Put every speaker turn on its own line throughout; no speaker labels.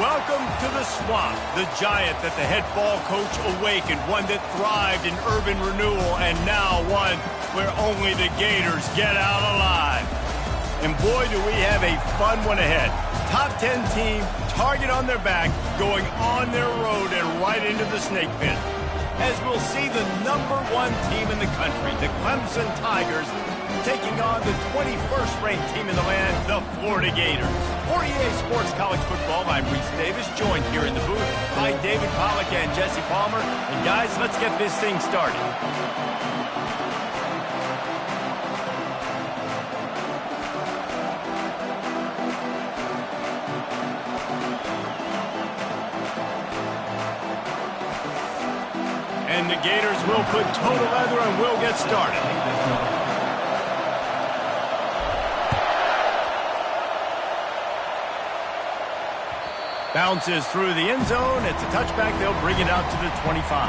Welcome to the swamp, the giant that the head ball coach awakened, one that thrived in urban renewal, and now one where only the Gators get out alive. And boy, do we have a fun one ahead. Top 10 team, target on their back, going on their road and right into the snake pit. As we'll see the #1 team in the country, the Clemson Tigers, taking on the 21st ranked team in the land, the Florida Gators. For EA Sports College Football, I'm Reese Davis, joined here in the booth by David Pollack and Jesse Palmer. And guys, let's get this thing started. And the Gators will put total leather and we'll get started. Bounces through the end zone. It's a touchback. They'll bring it out to the 25.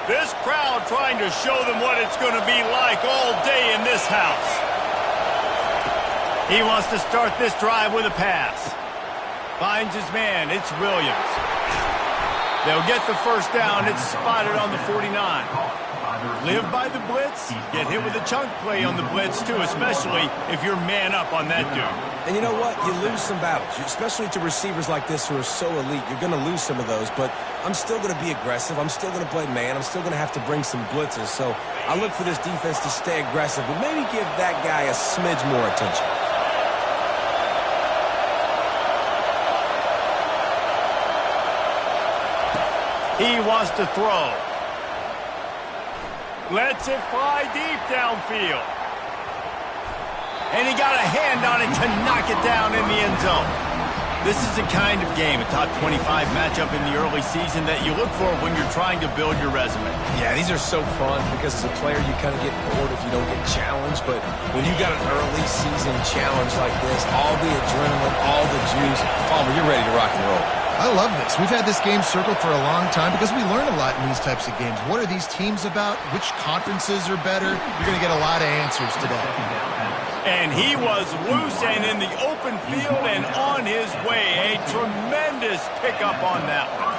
This crowd trying to show them what it's going to be like all day in this house. He wants to start this drive with a pass. Finds his man. It's Williams. They'll get the first down. It's spotted on the 49. Live by the blitz. Get hit with a chunk play on the blitz, too, especially if you're man up on that dude.
And you know what? You lose some battles, especially to receivers like this who are so elite. You're going to lose some of those, but I'm still going to be aggressive. I'm still going to play man. I'm still going to have to bring some blitzes. So I look for this defense to stay aggressive, but maybe give that guy a smidge more attention.
He wants to throw. Lets it fly deep downfield. And he got a hand on it to knock it down in the end zone. This is the kind of game, a top 25 matchup in the early season, that you look for when you're trying to build your resume.
Yeah, these are so fun because as a player you kind of get bored if you don't get challenged. But when you got an early season challenge like this, all the adrenaline, all the juice, Palmer, you're ready to rock and roll.
I love this. We've had this game circled for a long time because we learn a lot in these types of games. What are these teams about? Which conferences are better? You're going to get a lot of answers today.
And he was loose and in the open field and on his way. A tremendous pickup on that one.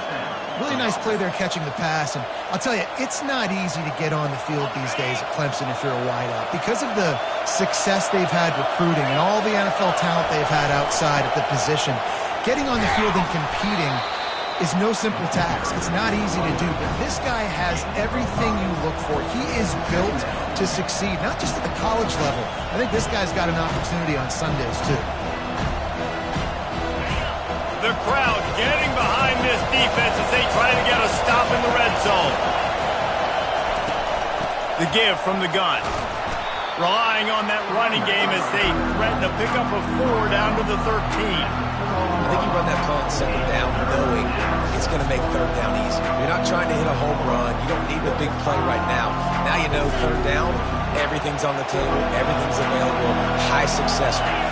Really nice play there catching the pass. And I'll tell you, it's not easy to get on the field these days at Clemson if you're a wideout. Because of the success they've had recruiting and all the NFL talent they've had outside at the position, getting on the field and competing is no simple task. It's not easy to do, but this guy has everything you look for. He is built to succeed, not just at the college level. I think this guy's got an opportunity on Sundays, too.
The crowd getting behind this defense as they try to get a stop in the red zone. The give from the gun. Relying on that running game as they threaten to pick up a 4 down to the 13.
I think you run that punt second down knowing it's going to make third down easy. You're not trying to hit a home run. You don't need a big play right now. Now you know third down, everything's on the table, everything's available, high success rate.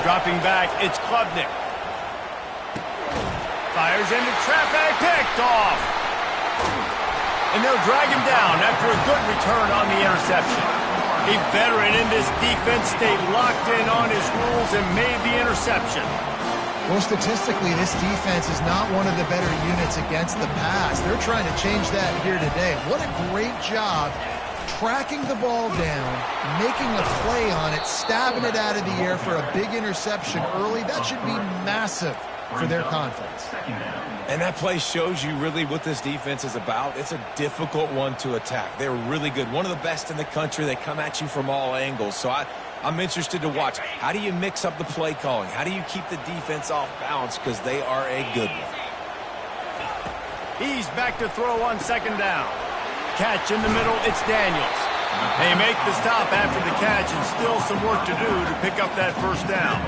Dropping back, it's Klubnik. Fires into traffic, picked off. And they'll drag him down after a good return on the interception. A veteran in this defense stayed locked in on his rules and made the interception.
Well, statistically, this defense is not one of the better units against the pass. They're trying to change that here today. What a great job tracking the ball down, making a play on it, stabbing it out of the air for a big interception early. That should be massive for their confidence.
And that play shows you really what this defense is about. It's a difficult one to attack. They're really good. One of the best in the country. They come at you from all angles. So I'm interested to watch. How do you mix up the play calling? How do you keep the defense off balance? Because they are a good one.
He's back to throw on second down. Catch in the middle, it's Daniels. They make the stop after the catch and still some work to do to pick up that first down.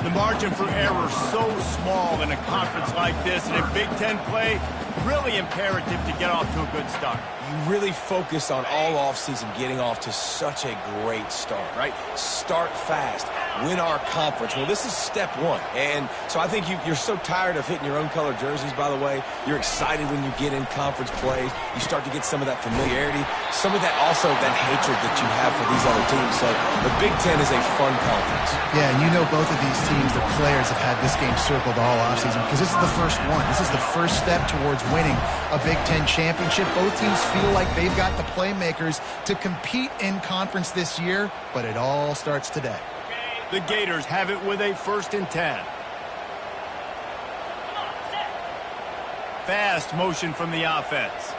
The margin for error so small in a conference like this, and in Big Ten play, really imperative to get off to a good start.
You really focus on all offseason getting off to such a great start, right? Start fast. Win our conference. Well, this is step one. And so I think you're so tired of hitting your own color jerseys, by the way. You're excited when you get in conference play. You start to get some of that familiarity, some of that also that hatred that you have for these other teams. So the Big Ten is a fun conference.
Yeah, and you know both of these teams, the players have had this game circled all offseason because this is the first one. This is the first step towards winning a Big Ten championship. Both teams feel like they've got the playmakers to compete in conference this year, but it all starts today.
The Gators have it with a 1st and 10. Fast motion from the offense.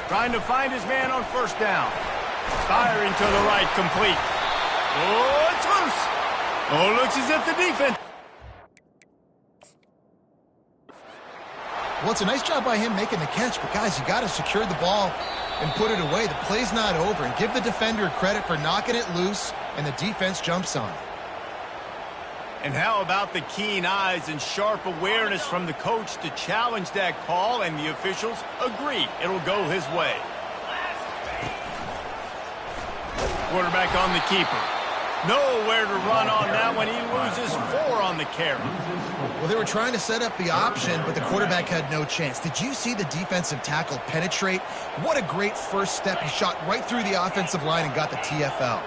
Trying to find his man on 1st down. Firing to the right, complete. Oh, it's loose. Oh, looks as if the defense...
Well, it's a nice job by him making the catch, but guys, you got to secure the ball and put it away. The play's not over, and give the defender credit for knocking it loose, and the defense jumps on it.
And how about the keen eyes and sharp awareness from the coach to challenge that call, and the officials agree it'll go his way. Quarterback on the keeper. Nowhere to run on that one. He loses 4 on the carry.
Well, they were trying to set up the option, but the quarterback had no chance. Did you see the defensive tackle penetrate? What a great first step. He shot right through the offensive line and got the TFL.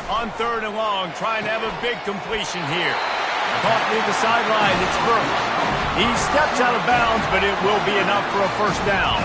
On 3rd and long, trying to have a big completion here. Caught near the sideline. It's Burke. He steps out of bounds, but it will be enough for a 1st down.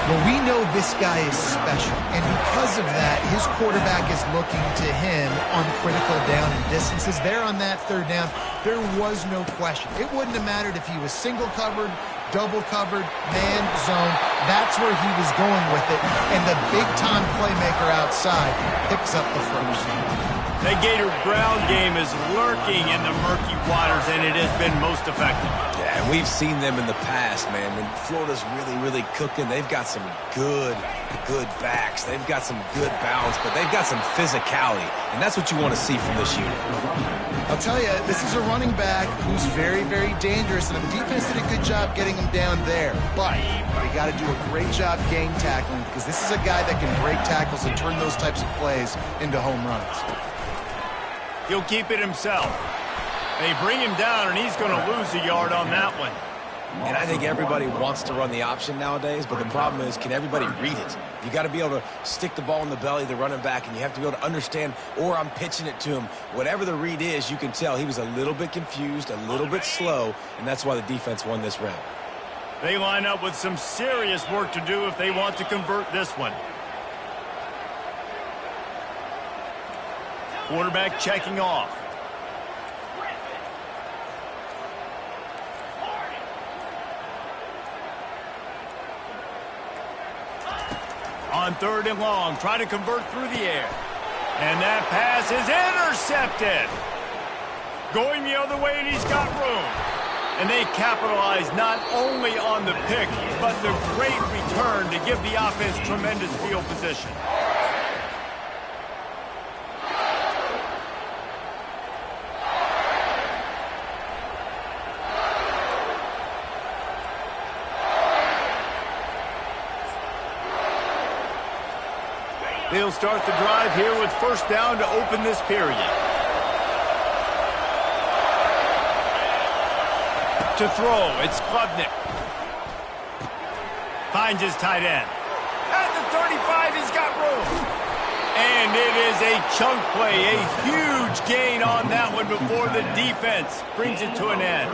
Well, we know this guy is special, and because of that, his quarterback is looking to him on critical down and distances. There on that 3rd down, there was no question. It wouldn't have mattered if he was single covered, double covered, man, zone. That's where he was going with it, and the big-time playmaker outside picks up the 1st.
The Gator ground game is lurking in the murky waters, and it has been most effective.
Yeah, and we've seen them in the past, man. When Florida's really cooking, they've got some good backs. They've got some good balance, but they've got some physicality, and that's what you want to see from this unit.
I'll tell you, this is a running back who's very dangerous, and the defense did a good job getting him down there. But we got to do a great job game tackling, because this is a guy that can break tackles and turn those types of plays into home runs.
He'll keep it himself. They bring him down, and he's going to lose a yard on that one.
And I think everybody wants to run the option nowadays, but the problem is, can everybody read it? You got to be able to stick the ball in the belly of the running back, and you have to be able to understand, or I'm pitching it to him. Whatever the read is, you can tell he was a little bit confused, a little bit slow, and that's why the defense won this round.
They line up with some serious work to do if they want to convert this one. Quarterback checking off. On 3rd and long, try to convert through the air. And that pass is intercepted. Going the other way, and he's got room. And they capitalize not only on the pick, but the great return to give the offense tremendous field position. They'll start the drive here with 1st down to open this period. To throw, it's Klubnik. Finds his tight end. At the 35, he's got room. And it is a chunk play, a huge gain on that one before the defense brings it to an end.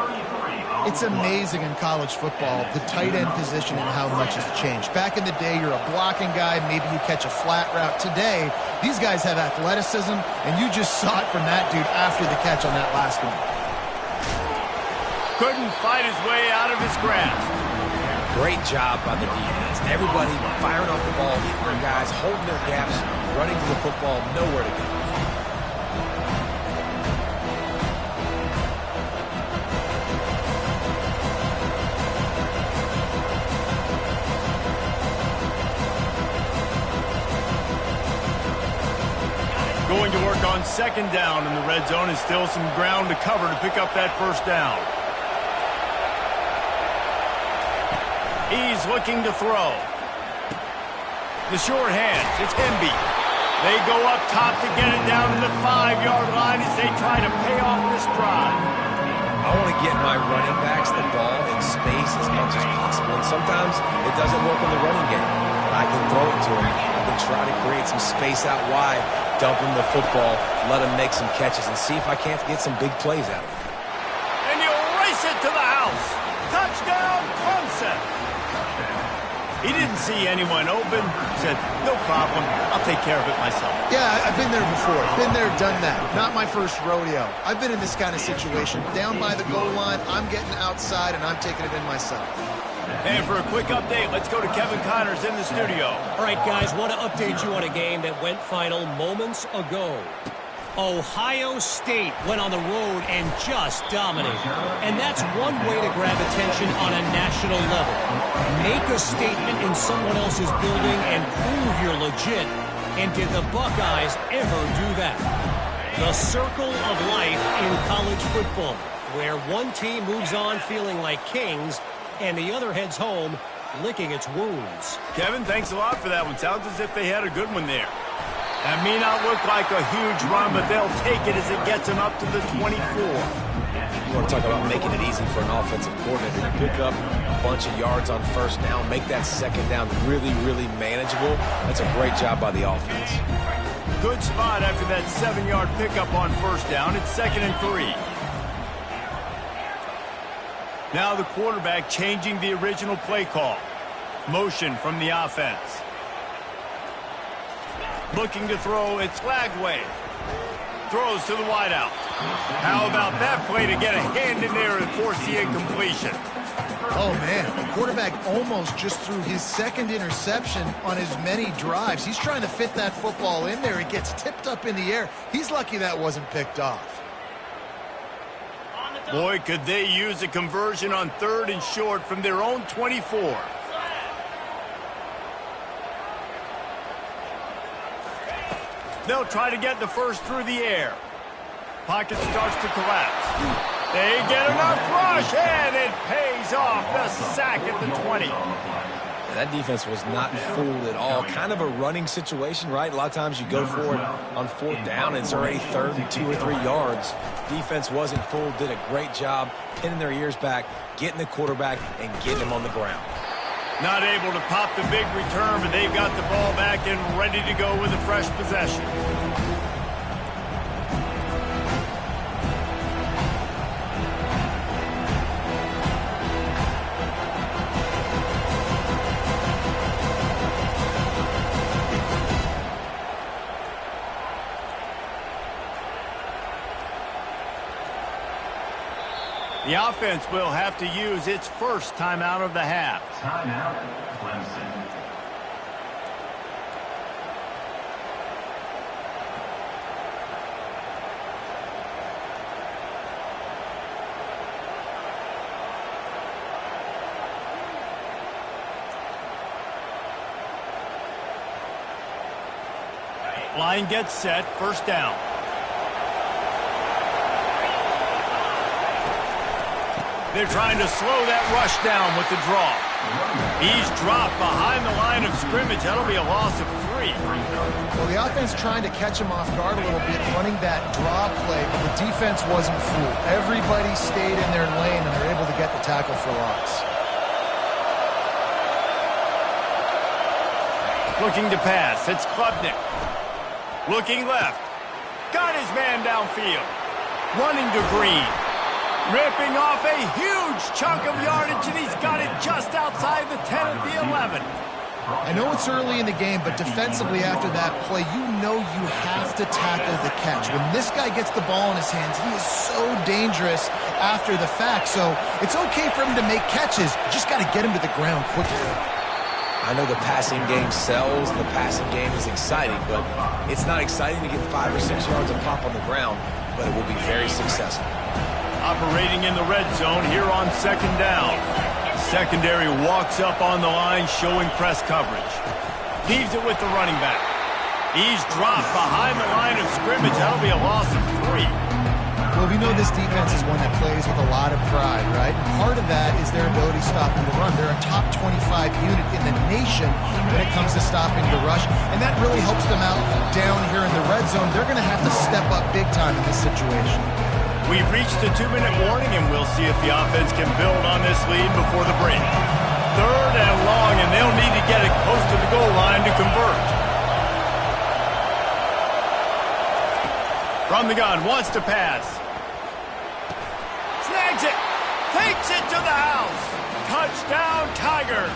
It's amazing in college football, the tight end position and how much has changed. Back in the day, you're a blocking guy, maybe you catch a flat route. Today, these guys have athleticism, and you just saw it from that dude after the catch on that last one.
Couldn't fight his way out of his grasp.
Great job by the defense. Everybody firing off the ball, hitting their guys, holding their gaps, running to the football, nowhere to go.
Going to work on second down in the red zone, and still some ground to cover to pick up that first down. He's looking to throw. The short hands, it's Emby. They go up top to get it down to the 5-yard line as they try to pay off this drive.
I want to get my running backs the ball in space as much as possible. And sometimes it doesn't work in the running game. But I can throw it to them. I can try to create some space out wide, dump them the football, let them make some catches, and see if I can't get some big plays out of it.
And he'll race it to the house. Touchdown, Clemson. He didn't see anyone open. Said, no problem. I'll take care of it myself.
Yeah, I've been there before. Been there, done that. Not my first rodeo. I've been in this kind of situation. Down by the goal line, I'm getting outside, and I'm taking it in myself.
And for a quick update, let's go to Kevin Connors in the studio.
All right, guys, want to update you on a game that went final moments ago. Ohio State went on the road and just dominated. And that's one way to grab attention on a national level. Make a statement in someone else's building and prove you're legit. And did the Buckeyes ever do that? The circle of life in college football, where one team moves on feeling like kings and the other heads home licking its wounds.
Kevin, thanks a lot for that one. Sounds as if they had a good one there. That may not look like a huge run, but they'll take it as it gets them up to the 24.
You want to talk about making it easy for an offensive coordinator. You pick up a bunch of yards on first down, make that second down really, really manageable. That's a great job by the offense.
Good spot after that 7-yard pickup on first down. It's 2nd and 3. Now the quarterback changing the original play call. Motion from the offense. Looking to throw, it's Lagway. Throws to the wideout. How about that play to get a hand in there and force the incompletion?
Oh, man, the quarterback almost just threw his second interception on as many drives. He's trying to fit that football in there. It gets tipped up in the air. He's lucky that wasn't picked off.
Boy, could they use a conversion on 3rd and short from their own 24. They'll try to get the first through the air. Pocket starts to collapse. They get enough rush, and it pays off. The sack at the 20.
That defense was not fooled at all. Kind of a running situation, right? A lot of times you go for it on 4th down, and it's already 3rd and 2 or 3 yards. Defense wasn't fooled, did a great job pinning their ears back, getting the quarterback, and getting him on the ground.
Not able to pop the big return, but they've got the ball back and ready to go with a fresh possession. The offense will have to use its first timeout of the half.
Timeout, Clemson.
Line gets set, first down. They're trying to slow that rush down with the draw. He's dropped behind the line of scrimmage. That'll be a loss of 3.
Well, the offense trying to catch him off guard a little bit, running that draw play, but the defense wasn't fooled. Everybody stayed in their lane, and they're able to get the tackle for loss.
Looking to pass. It's Klubnik. Looking left. Got his man downfield. Running to Green. Ripping off a huge chunk of yardage, and he's got it just outside the 10 at the 11.
I know it's early in the game, but defensively after that play, you know you have to tackle the catch. When this guy gets the ball in his hands, he is so dangerous after the fact. So it's okay for him to make catches. You just got to get him to the ground quickly.
I know the passing game sells, the passing game is exciting, but it's not exciting to get 5 or 6 yards of pop on the ground, but it will be very successful.
Operating in the red zone here on second down. Secondary walks up on the line, showing press coverage. Leaves it with the running back. He's dropped behind the line of scrimmage. That'll be a loss of 3.
Well, we know this defense is one that plays with a lot of pride, right? And part of that is their ability stopping the run. They're a top 25 unit in the nation when it comes to stopping the rush, and that really helps them out down here in the red zone. They're going to have to step up big time in this situation.
We've reached the 2-minute warning, and we'll see if the offense can build on this lead before the break. 3rd and long, and they'll need to get it close to the goal line to convert. From the gun, wants to pass. Snags it. Takes it to the house. Touchdown, Tigers.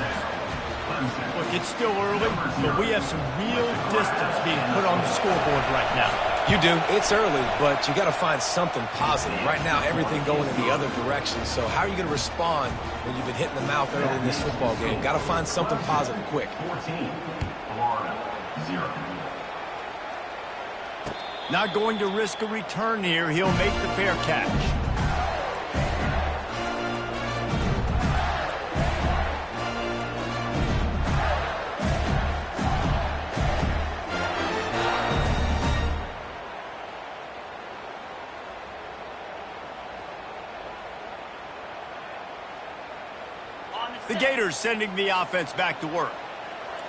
Look, it's still early, but we have some real distance being put on the scoreboard right now.
You do. It's early, but you got to find something positive. Right now, everything going in the other direction. So how are you going to respond when you've been hitting the mouth early in this football game? Got to find something positive quick.
14, Florida, 0.
Not going to risk a return here. He'll make the fair catch. The Gators sending the offense back to work.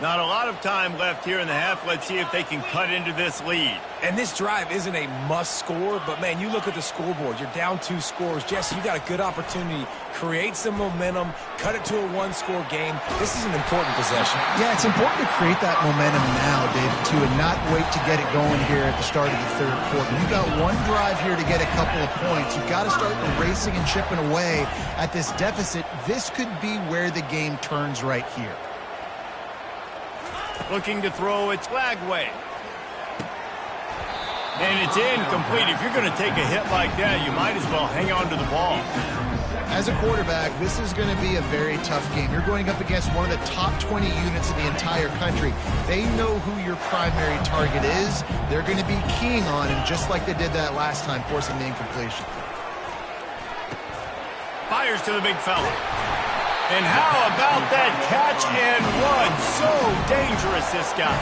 Not a lot of time left here in the half. Let's see if they can cut into this lead.
And this drive isn't a must score, but man, you look at the scoreboard. You're down 2 scores. Jesse, you got a good opportunity. Create some momentum. Cut it to a 1-score game. This is an important possession.
Yeah, it's important to create that momentum now, David, too, and not wait to get it going here at the start of the 3rd quarter. You've got one drive here to get a couple of points. You've got to start racing and chipping away at this deficit. This could be where the game turns right here.
Looking to throw, it's Lagway. And it's incomplete. If you're going to take a hit like that, you might as well hang on to the ball.
As a quarterback, this is going to be a very tough game. You're going up against one of the top 20 units in the entire country. They know who your primary target is. They're going to be keying on him, just like they did that last time, forcing the incompletion.
Fires to the big fella. And how about that catch and run? So dangerous, this guy.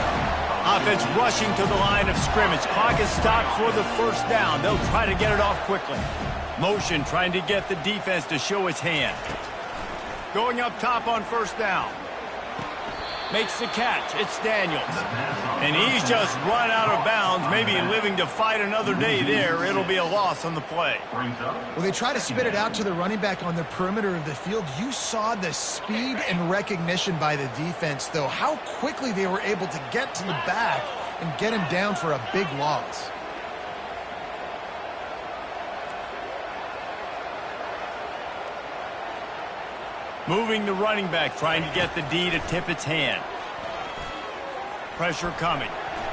Offense rushing to the line of scrimmage. Clock is stopped for the 1st down. They'll try to get it off quickly. Motion trying to get the defense to show his hand. Going up top on 1st down. Makes the catch. It's Daniels. And he's just run out of bounds, maybe living to fight another day there. It'll be a loss on the play.
Well, they try to spit it out to the running back on the perimeter of the field. You saw the speed and recognition by the defense, though. How quickly they were able to get to the back and get him down for a big loss.
Moving the running back, trying to get the D to tip its hand. Pressure coming.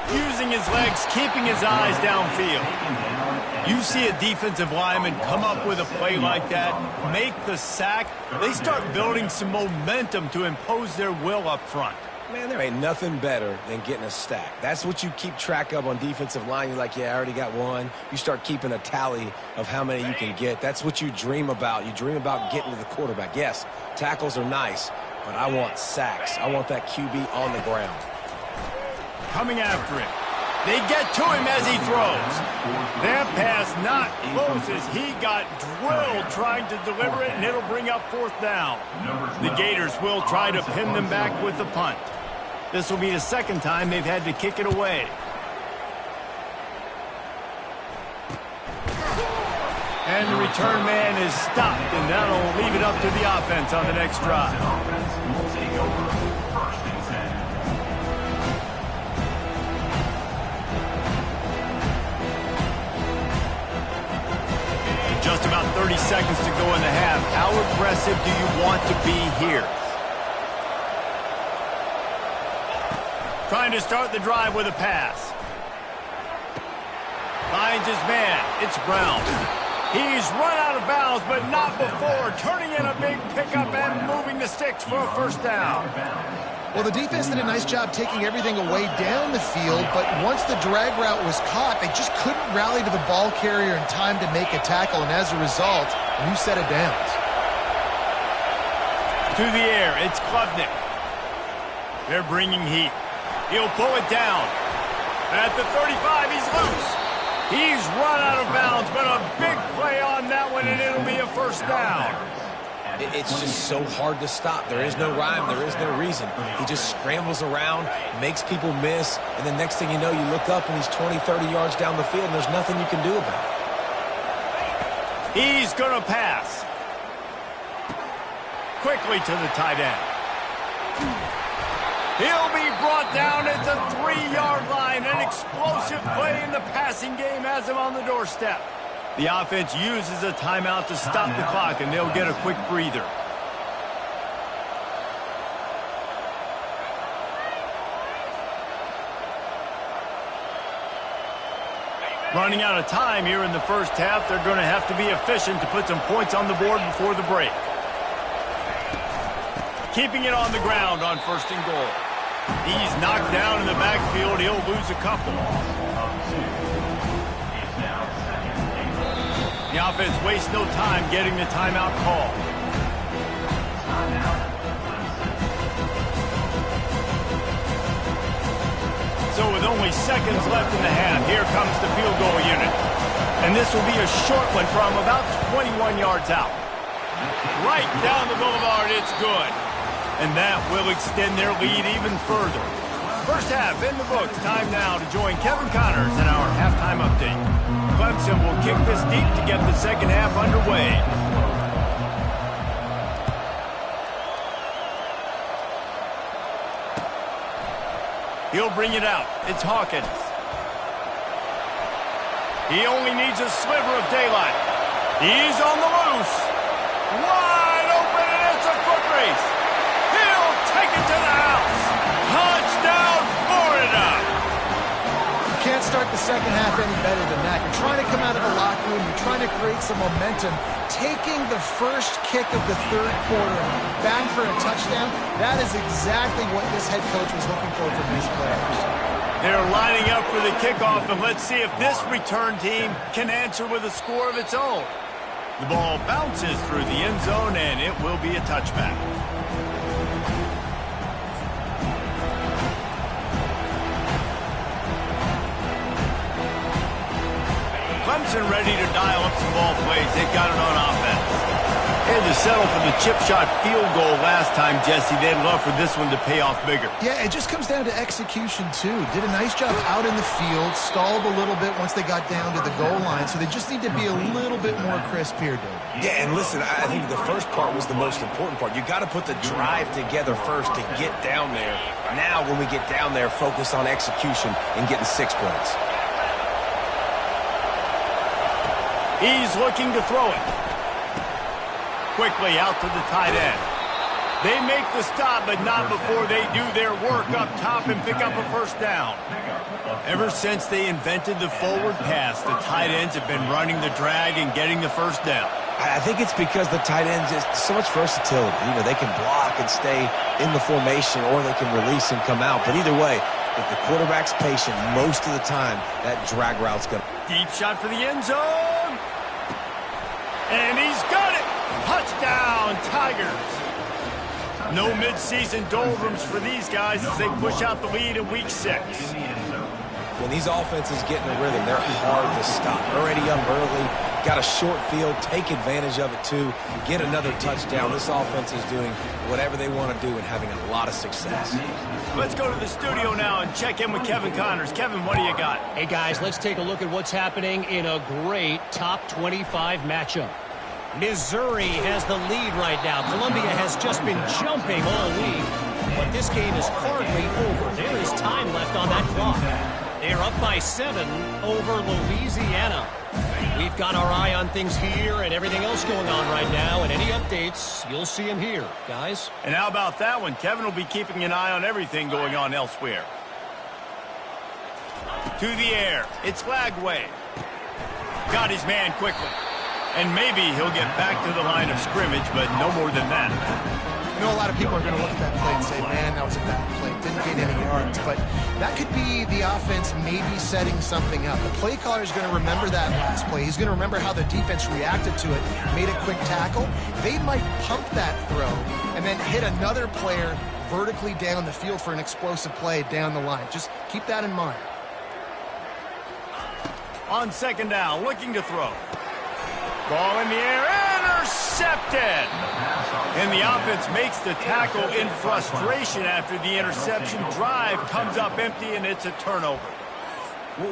Using his legs, keeping his eyes downfield. You see a defensive lineman come up with a play like that, make the sack, they start building some momentum to impose their will up front.
Man, there ain't nothing better than getting a stack. That's what you keep track of on defensive line. You're like, yeah, I already got one. You start keeping a tally of how many you can get. That's what you dream about. You dream about getting to the quarterback. Yes, tackles are nice, but I want sacks. I want that QB on the ground.
Coming after him. They get to him as he throws. That pass not close as he got drilled trying to deliver it, and it'll bring up 4th down. The Gators will try to pin them back with the punt. This will be the 2nd time they've had to kick it away. And the return man is stopped, and that'll leave it up to the offense on the next drive. Just about 30 seconds to go in the half. How aggressive do you want to be here? Trying to start the drive with a pass. Finds his man. It's Brown. He's run out of bounds, but not before. Turning in a big pickup and moving the sticks for a 1st down.
Well, the defense did a nice job taking everything away down the field, but once the drag route was caught, they just couldn't rally to the ball carrier in time to make a tackle, and as a result, a new set of downs.
To the air, it's Klubnik. They're bringing heat. He'll pull it down. At the 35, he's loose. He's run out of bounds, but a big play on that one, and it'll be a first down.
It's just so hard to stop. There is no rhyme. There is no reason. He just scrambles around, makes people miss, and then next thing you know, you look up and he's 20, 30 yards down the field, and there's nothing you can do about it.
He's going to pass. Quickly to the tight end. He'll be brought down at the 3-yard line. An explosive play in the passing game has him on the doorstep. The offense uses a timeout to stop the clock, and they'll get a quick breather. Running out of time here in the first half. They're going to have to be efficient to put some points on the board before the break. Keeping it on the ground on 1st and goal. He's knocked down in the backfield. He'll lose a couple. The offense wastes no time getting the timeout call. So with only seconds left in the half, here comes the field goal unit. And this will be a short one from about 21 yards out. Right down the boulevard, it's good. And that will extend their lead even further. First half in the books. Time now to join Kevin Connors in our halftime update. Clemson will kick this deep to get the second half underway. He'll bring it out. It's Hawkins. He only needs a sliver of daylight. He's on the loose. Wide open, and it's a foot race. He'll take it to the house. Touchdown, Florida.
You can't start the second half any better than that. You're trying to come out of the locker room. You're trying to create some momentum. Taking the first kick of the third quarter back for a touchdown, that is exactly what this head coach was looking for from his players.
They're lining up for the kickoff, and let's see if this return team can answer with a score of its own. The ball bounces through the end zone, and it will be a touchback. Clemson ready to dial up some ball plays. They've got it on offense. Had to settle for the chip shot field goal last time, Jesse. They'd love for this one to pay off bigger.
Yeah, it just comes down to execution, too. Did a nice job out in the field, stalled a little bit once they got down to the goal line, so they just need to be a little bit more crisp here, Dave.
Yeah, and listen, I think the first part was the most important part. You got to put the drive together first to get down there. Now, when we get down there, focus on execution and getting 6 points.
He's looking to throw it. Quickly out to the tight end. They make the stop, but not before they do their work up top and pick up a first down. Ever since they invented the forward pass, the tight ends have been running the drag and getting the first down.
I think it's because the tight ends is so much versatility. You know, they can block and stay in the formation, or they can release and come out. But either way, if the quarterback's patient, most of the time, that drag route's going to...
Deep shot for the end zone. And he's got it. Touchdown, Tigers. No midseason doldrums for these guys as they push out the lead in Week 6.
When these offenses get in a rhythm, they're hard to stop. Already up early, got a short field, take advantage of it too, get another touchdown. This offense is doing whatever they want to do and having a lot of success.
Let's go to the studio now and check in with Kevin Connors. Kevin, what do you got?
Hey, guys, let's take a look at what's happening in a great top 25 matchup. Missouri has the lead right now. Columbia has just been jumping all week. But this game is hardly over. There is time left on that clock. They're up by 7 over Louisiana. We've got our eye on things here and everything else going on right now. And any updates, you'll see them here, guys.
And how about that one? Kevin will be keeping an eye on everything going on elsewhere. To the air. It's Lagway. Got his man quickly. And maybe he'll get back to the line of scrimmage, but no more than that.
You know, a lot of people are going to look at that play and say, man, that was a bad play. Didn't gain any yards. But that could be the offense maybe setting something up. The play caller is going to remember that last play. He's going to remember how the defense reacted to it, made a quick tackle. They might pump that throw and then hit another player vertically down the field for an explosive play down the line. Just keep that in mind.
On second down, looking to throw. Ball in the air, intercepted! And the offense makes the tackle in frustration after the interception. Drive comes up empty, and it's a turnover.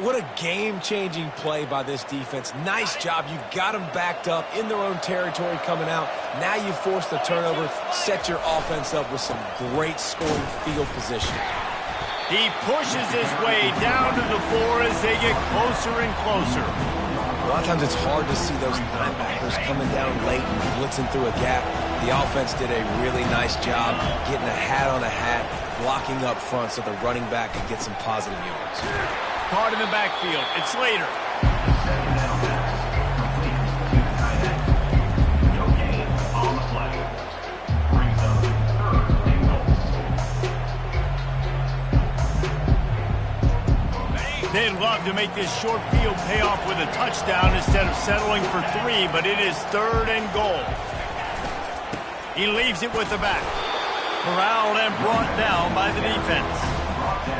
What a game-changing play by this defense. Nice job. You got them backed up in their own territory coming out. Now you force the turnover, set your offense up with some great scoring field position.
He pushes his way down to the floor as they get closer and closer.
A lot of times it's hard to see those linebackers coming down late and blitzing through a gap. The offense did a really nice job getting a hat on a hat, blocking up front so the running back could get some positive yards.
Caught in the backfield. It's Slater.
Second down pass. Complete to the tight end. No gain on the play. Brings up third and goal.
They'd love to make this short field pay off with a touchdown instead of settling for 3, but it is third and goal. He leaves it with the back. Corralled and brought down by the defense.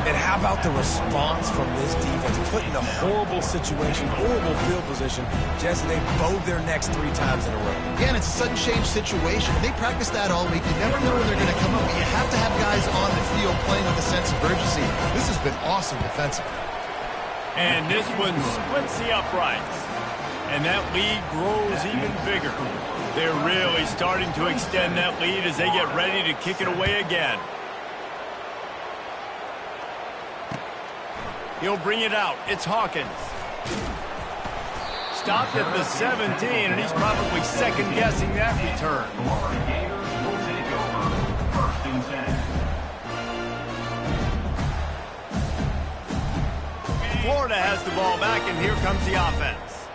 And how about the response from this defense? Put in a horrible situation, horrible field position. Jesse, they bowed their necks 3 times in a row.
Yeah, and it's a sudden change situation. They practice that all week. You never know when they're going to come up, but you have to have guys on the field playing with a sense of urgency. This has been awesome defensively.
And this one splits the uprights. And that lead grows even bigger. They're really starting to extend that lead as they get ready to kick it away again. He'll bring it out. It's Hawkins. Stopped at the 17, and he's probably second-guessing that return.
Florida Gators will take over. First and 10.
Florida has the ball back, and here comes the offense.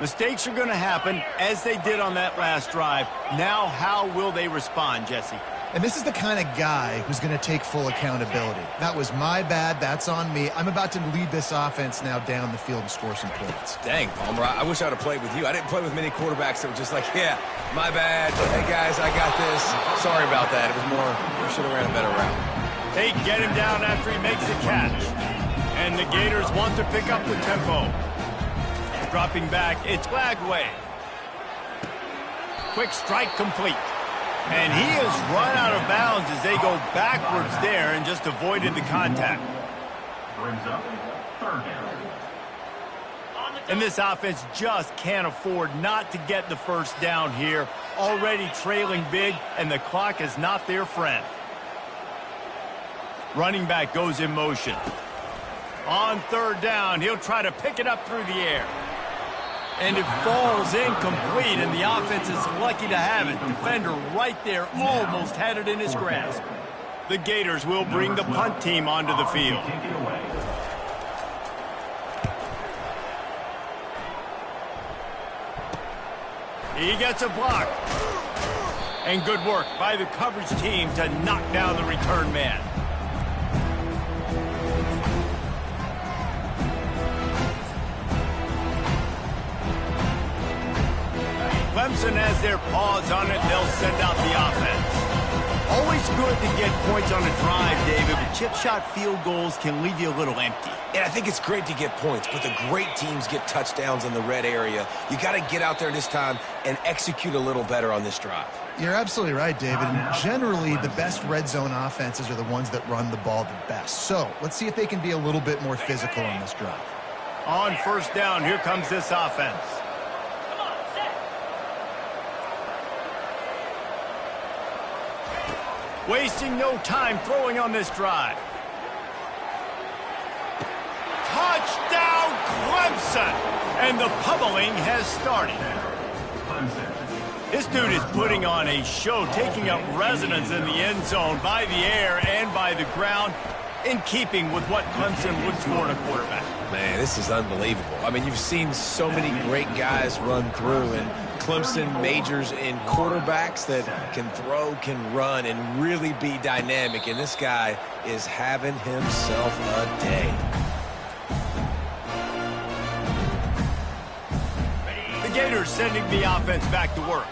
Mistakes are going to happen, as they did on that last drive. Now, how will they respond, Jesse?
And this is the kind of guy who's going to take full accountability. That was my bad. That's on me. I'm about to lead this offense now down the field and score some points.
Dang, Palmer, I wish I would have played with you. I didn't play with many quarterbacks that were just like, yeah, my bad. Hey, guys, I got this. Sorry about that. It was more, we should have ran a better route.
They get him down after he makes the catch. And the Gators want to pick up the tempo. Dropping back, it's Lagway. Quick strike complete. And he has run out of bounds as they go backwards there and just avoided the contact.
Brings up third down.
And this offense just can't afford not to get the first down here. Already trailing big, and the clock is not their friend. Running back goes in motion. On third down, he'll try to pick it up through the air. And it falls incomplete, and the offense is lucky to have it. Defender right there almost had it in his grasp. The Gators will bring the punt team onto the field.
Take it away.
He gets a block. And good work by the coverage team to knock down the return man. Clemson has their paws on it. They'll send out the offense. Always good to get points on a drive, David, but chip shot field goals can leave you a little empty.
And I think it's great to get points, but the great teams get touchdowns in the red area. You got to get out there this time and execute a little better on this drive.
You're absolutely right, David. And generally, the best red zone offenses are the ones that run the ball the best. So let's see if they can be a little bit more physical on this drive.
On first down, here comes this offense. Wasting no time throwing on this drive. Touchdown, Clemson! And the pummeling has started. This dude is putting on a show, taking up residence in the end zone by the air and by the ground, in keeping with what Clemson looks for in a quarterback.
Man, this is unbelievable. I mean, you've seen so many great guys run through, and Clemson majors in quarterbacks that can throw, can run, and really be dynamic. And this guy is having himself a day. The
Gators sending the offense back to work.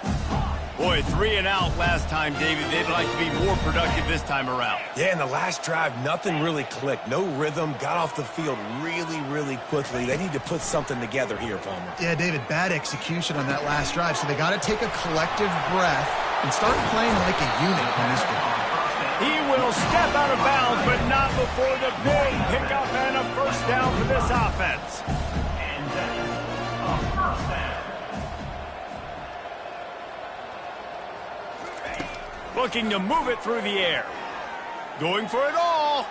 Boy, 3 and out last time, David. They'd like to be more productive this time around.
Yeah, in the last drive, nothing really clicked. No rhythm, got off the field really, really quickly. They need to put something together here, Palmer.
Yeah, David, bad execution on that last drive, so they got to take a collective breath and start playing like a unit on this one.
He will step out of bounds, but not before the big pickup and a first down for this offense.
And that's a first down.
Looking to move it through the air. Going for it all.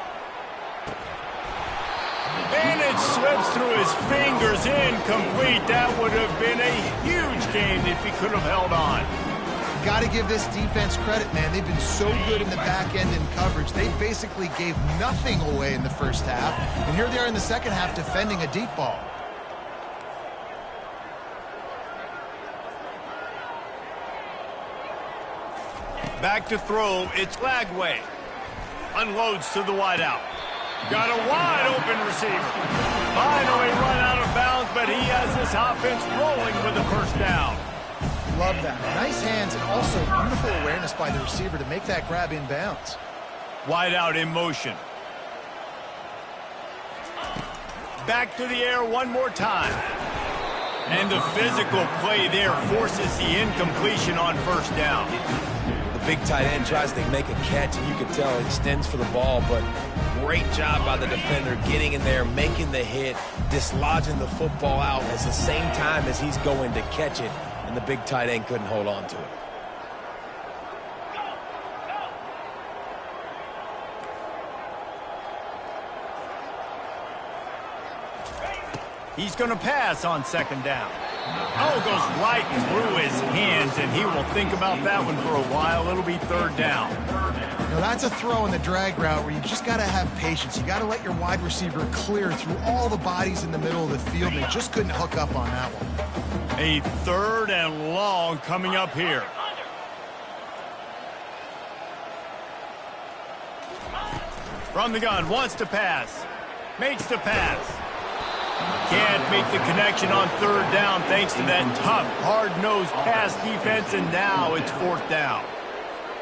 And it slips through his fingers, incomplete. That would have been a huge gain if he could have held on.
Got to give this defense credit, man. They've been so good in the back end in coverage. They basically gave nothing away in the first half. And here they are in the second half defending a deep ball.
Back to throw, it's Lagway. Unloads to the wideout. Got a wide open receiver. Finally run out of bounds, but he has this offense rolling with a first down.
Love that. Nice hands and also beautiful awareness by the receiver to make that grab in bounds.
Wideout in motion. Back to the air one more time. And the physical play there forces the incompletion on first down.
Big tight end tries to make a catch, and you can tell he extends for the ball, but great job by the defender getting in there, making the hit, dislodging the football out at the same time as he's going to catch it, and the big tight end couldn't hold on to it.
He's going to pass on second down. Oh, goes right through his hands, and he will think about that one for a while. It'll be third down.
Now that's a throw in the drag route where you just got to have patience. You got to let your wide receiver clear through all the bodies in the middle of the field, and they just couldn't hook up on that one.
A third and long coming up here. From the gun, wants to pass. Makes the pass. Can't make the connection on third down thanks to that tough, hard-nosed pass defense, and now it's fourth down.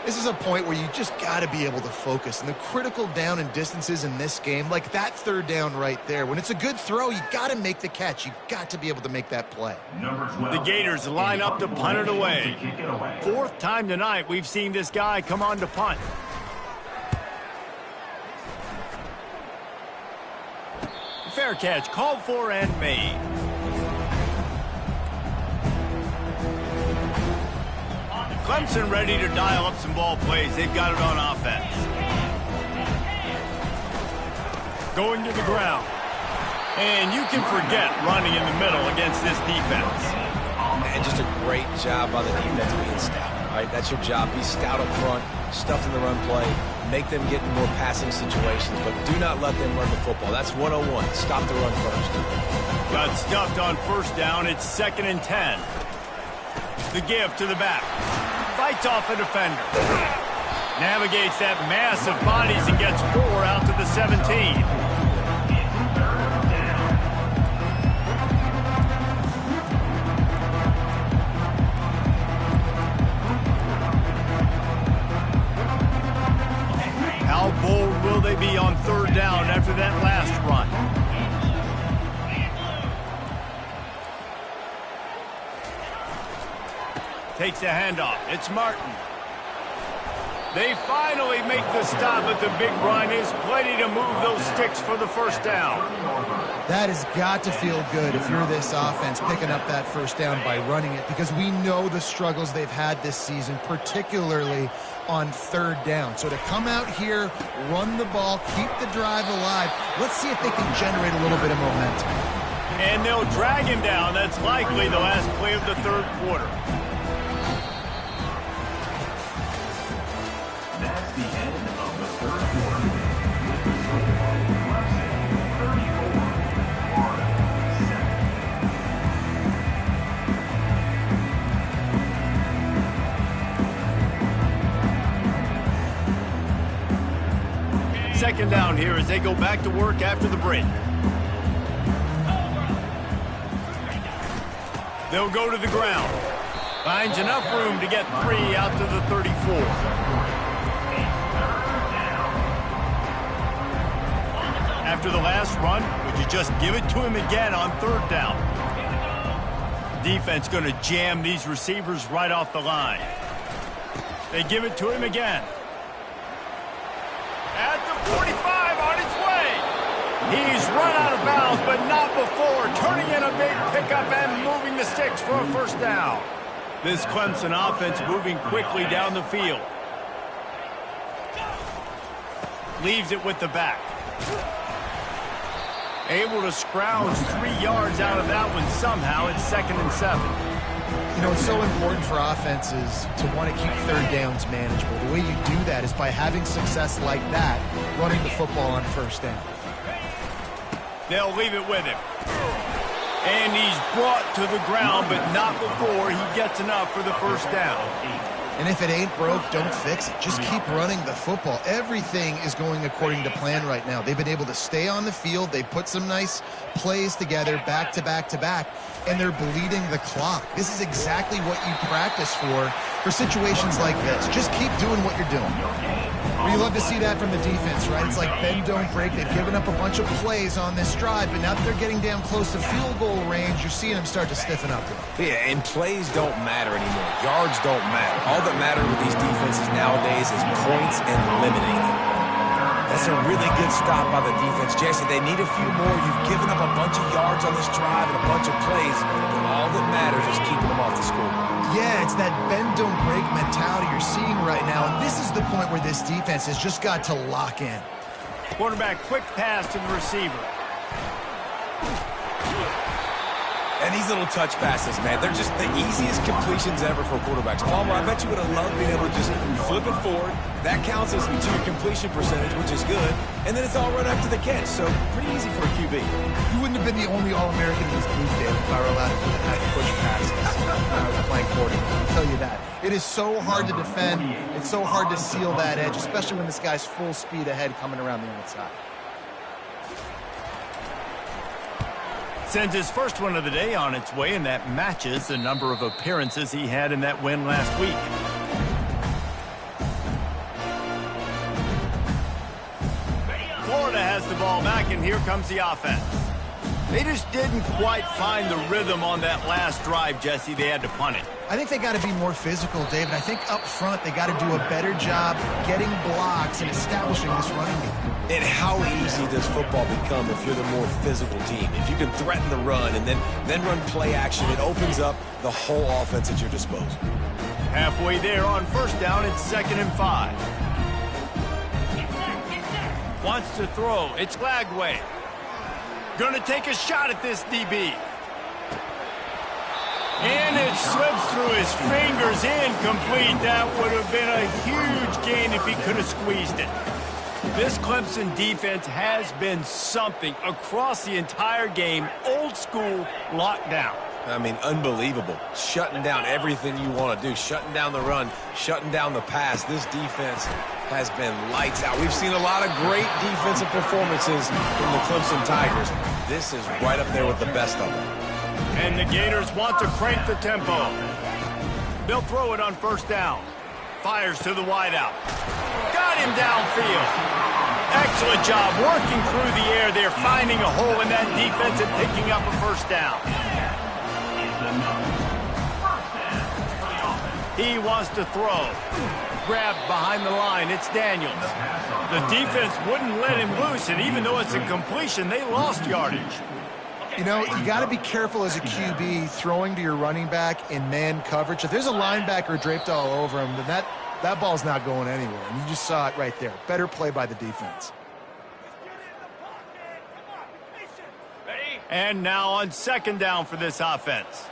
This is a point where you just got to be able to focus. And the critical down and distances in this game, like that third down right there, when it's a good throw, you got to make the catch. You got to be able to make that play.
Number 12.
The Gators line up to punt it away.
Kick it away.
Fourth time tonight we've seen this guy come on to punt. Fair catch, called for and made. Clemson ready to dial up some ball plays. They've got it on offense. Going to the ground. And you can forget running in the middle against this defense.
And just a great job by the defense being stout. All right, that's your job. Be stout up front, stuff in the run play, make them get in more passing situations, but do not let them run the football. That's 101. Stop the run first.
Got stuffed on first down. It's 2nd and 10. The give to the back. Fights off a defender. Navigates that mass of bodies and gets 4 out to the 17. How bold will they be on third down after that last run? Takes the handoff. It's Martin. They finally make the stop, but the big run is plenty to move those sticks for the first down.
That has got to feel good if you're this offense picking up that first down by running it, because we know the struggles they've had this season, particularly on third down. So to come out here, run the ball, keep the drive alive, let's see if they can generate a little bit of momentum.
And they'll drag him down. That's likely the last play of the third quarter.
That's the end of the third quarter. With the score, Clemson 34, Florida 7.
Second down here as they go back to work after the break. They'll go to the ground. Finds enough room to get 3 out to the 34. After the last run, would you just give it to him again on 3rd down? Defense going to jam these receivers right off the line. They give it to him again. At the 45, on his way. He's run out of bounds, but not before turning in a big pickup and moving the sticks for a 1st down. This Clemson offense moving quickly down the field. Leaves it with the back. Able to scrounge 3 yards out of that one somehow. It's 2nd and 7.
You know, it's so important for offenses to want to keep 3rd downs manageable. The way you do that is by having success like that, running the football on 1st down.
They'll leave it with him. And he's brought to the ground, but not before he gets enough for the 1st down.
And if it ain't broke, don't fix it. Just keep running the football. Everything is going according to plan right now. They've been able to stay on the field. They put some nice plays together back to back to back, and they're bleeding the clock. This is exactly what you practice for situations like this. Just keep doing what you're doing. You love to see that from the defense, right? It's like bend, don't break. They've given up a bunch of plays on this drive, but now that they're getting down close to field goal range, you're seeing them start to stiffen up.
Yeah, and plays don't matter anymore. Yards don't matter. All that matters with these defenses nowadays is points and limiting them. That's a really good stop by the defense. Jesse, they need a few more. You've given up a bunch of yards on this drive and a bunch of plays, but all that matters is keeping them off the scoreboard.
Yeah, it's that bend, don't break mentality you're seeing right now, and this is the point where this defense has just got to lock in.
Quarterback, quick pass to the receiver.
And these little touch passes, man, they're just the easiest completions ever for quarterbacks. Palmer, I bet you would have loved being able to just flip it forward. That counts as to your completion percentage, which is good. And then it's all right up to the catch, so pretty easy for a QB.
You wouldn't have been the only All-American in this booth, Dave, if I were allowed to do the push passes when I was playing quarterback. I'll tell you that. It is so hard to defend. It's so hard to seal that edge, especially when this guy's full speed ahead coming around the outside.
Sends his first one of the day on its way, and that matches the number of appearances he had in that win last week. Florida has the ball back, and here comes the offense. They just didn't quite find the rhythm on that last drive, Jesse. They had to punt it.
I think they got to be more physical, David. I think up front they got to do a better job getting blocks and establishing this running game.
And how easy does football become if you're the more physical team? If you can threaten the run and then run play action, it opens up the whole offense at your disposal.
Halfway there on 1st down, it's 2nd and 5. Wants to throw. It's Lagway. Gonna take a shot at this DB. And it slips through his fingers, incomplete. That would have been a huge gain if he could have squeezed it. This Clemson defense has been something across the entire game. Old school lockdown.
I mean, unbelievable. Shutting down everything you want to do. Shutting down the run. Shutting down the pass. This defense has been lights out. We've seen a lot of great defensive performances from the Clemson Tigers. This is right up there with the best of them.
And the Gators want to crank the tempo. They'll throw it on 1st down. Fires to the wideout. Got him downfield. Excellent job working through the air there, finding a hole in that defense and picking up a 1st down. He wants to throw. Grabbed behind the line. It's Daniels. The defense wouldn't let him loose, and even though it's a completion, they lost yardage.
You know, you got to be careful as a QB throwing to your running back in man coverage. If there's a linebacker draped all over him, then that ball's not going anywhere. And you just saw it right there. Better play by the defense.
And now on 2nd down for this offense.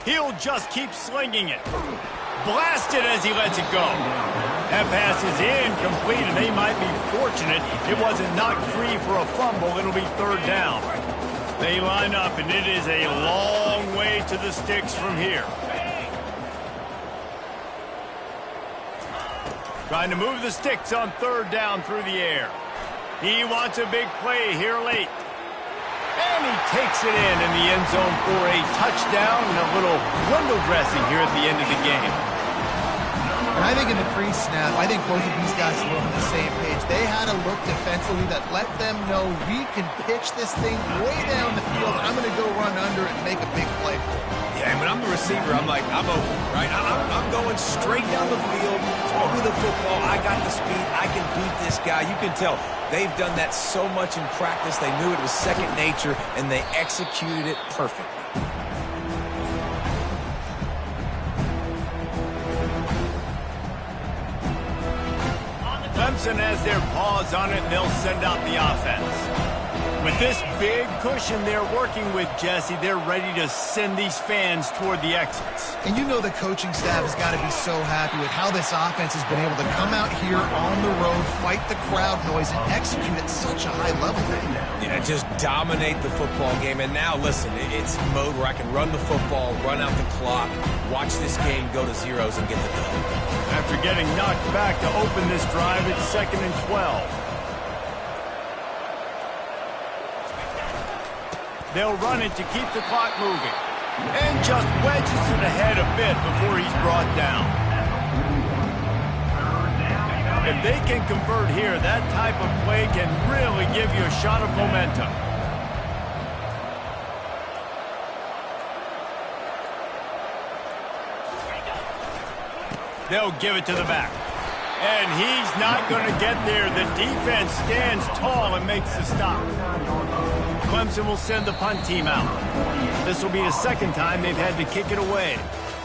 He'll just keep slinging it. Blasted as he lets it go. That pass is incomplete, and they might be fortunate it wasn't knocked free for a fumble. It'll be 3rd down. They line up, and it is a long way to the sticks from here. Trying to move the sticks on 3rd down through the air. He wants a big play here late. And he takes it in the end zone for a touchdown and a little window dressing here at the end of the game.
And I think in the pre-snap, I think both of these guys were on the same page. They had a look defensively that let them know we can pitch this thing way down the field. I'm going to go run under it and make a big play for it.
Yeah, and when I'm the receiver, I'm like, I'm open, right? I'm going straight down the field. Throw me the football. I got the speed. I can beat this guy. You can tell they've done that so much in practice. They knew it was second nature, and they executed it perfectly.
Clemson has their paws on it, and they'll send out the offense. With this big cushion they're working with, Jesse, they're ready to send these fans toward the exits.
And you know the coaching staff has got to be so happy with how this offense has been able to come out here on the road, fight the crowd noise, and execute at such a high level.
Yeah, just dominate the football game. And now, listen, it's mode where I can run the football, run out the clock, watch this game go to zeros and get the dub.
After getting knocked back to open this drive, it's 2nd and 12. They'll run it to keep the clock moving. And just wedges it ahead a bit before he's brought down. If they can convert here, that type of play can really give you a shot of momentum. They'll give it to the back. And he's not going to get there. The defense stands tall and makes the stop. Clemson will send the punt team out. This will be the second time they've had to kick it away.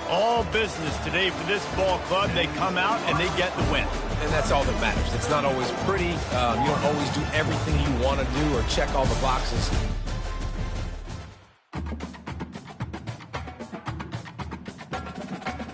All business today for this ball club. They come out and they get the win.
And that's all that matters. It's not always pretty. You don't always do everything you want to do or check all the boxes.